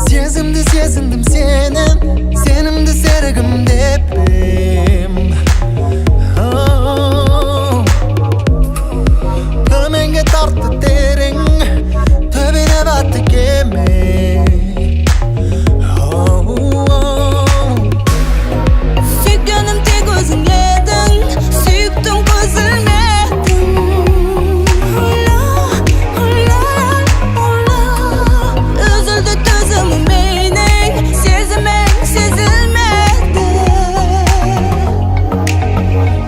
Сезімді сезіндім сенің, сенімді серігім деппім. Төменге тартты терең, төбене батты кеме. Сүйгенім тек өзің едің, сүйіктім көзілмедің. Үзілді төзімім менің, сезімің сезілмеді.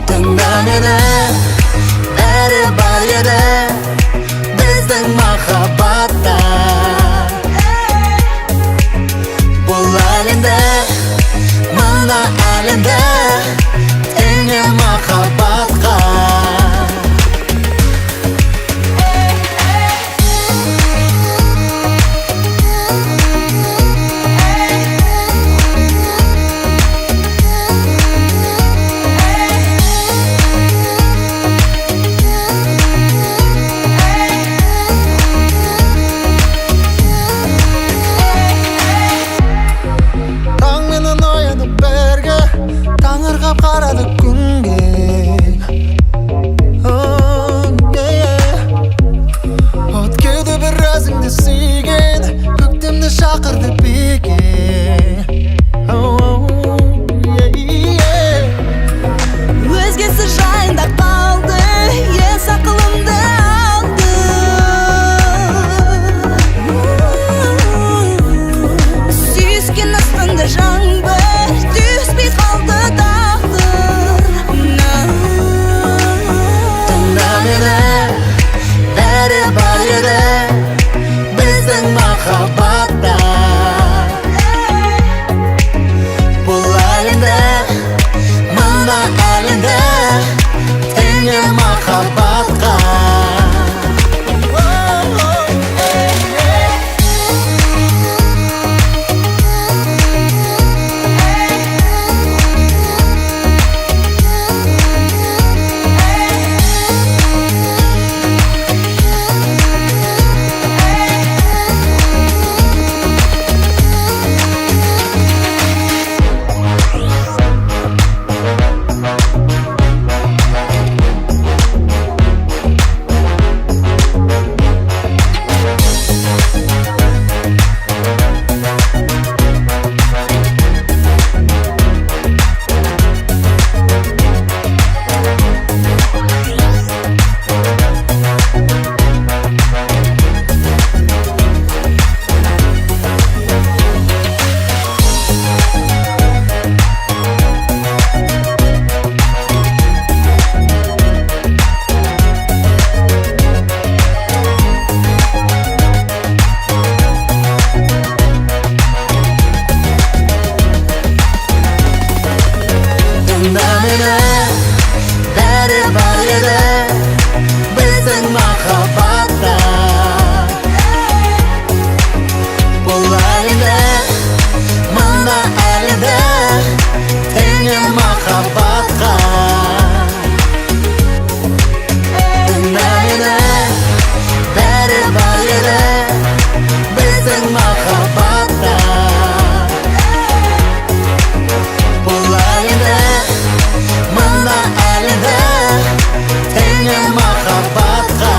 Тыңда мені, бәрі бар еді біздің махаббатта. Бұл әлемде, мына әлемде теңе махаббатқа. Таңменен оянып берге, таңырқап қарады күнге. От кеуді бір өзіңді сүйген, көктемді шақырды биге. Өзгесі жайында қалды, ес ақылымды алды. Сүйіскен үстінде жаңбыр, түспей қалды тағдыр. Тыңда мені, бәрі бар еді біздің махаббатта. Бұл әлемде, мына әлемде теңе махаббатқа. Tыңда мені, бәрі бар еді біздің махаббатта. Бұл әлемде, мына әлемде теңе махаббатқа. Тыңда мені, бәрі бар еді біздің махаббатта. Бұл әлемде, мына әлемде теңе махаббатқа.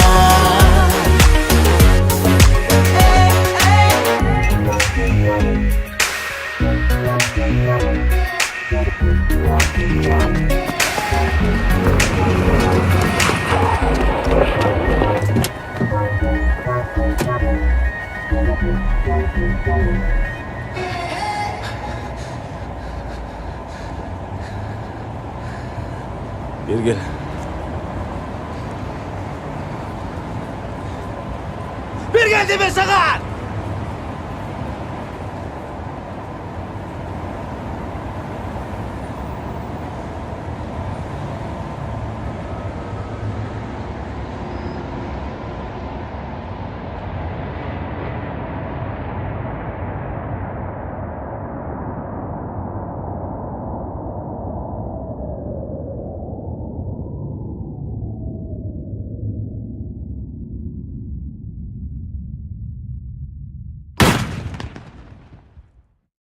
Бергел. Бергел деме саған!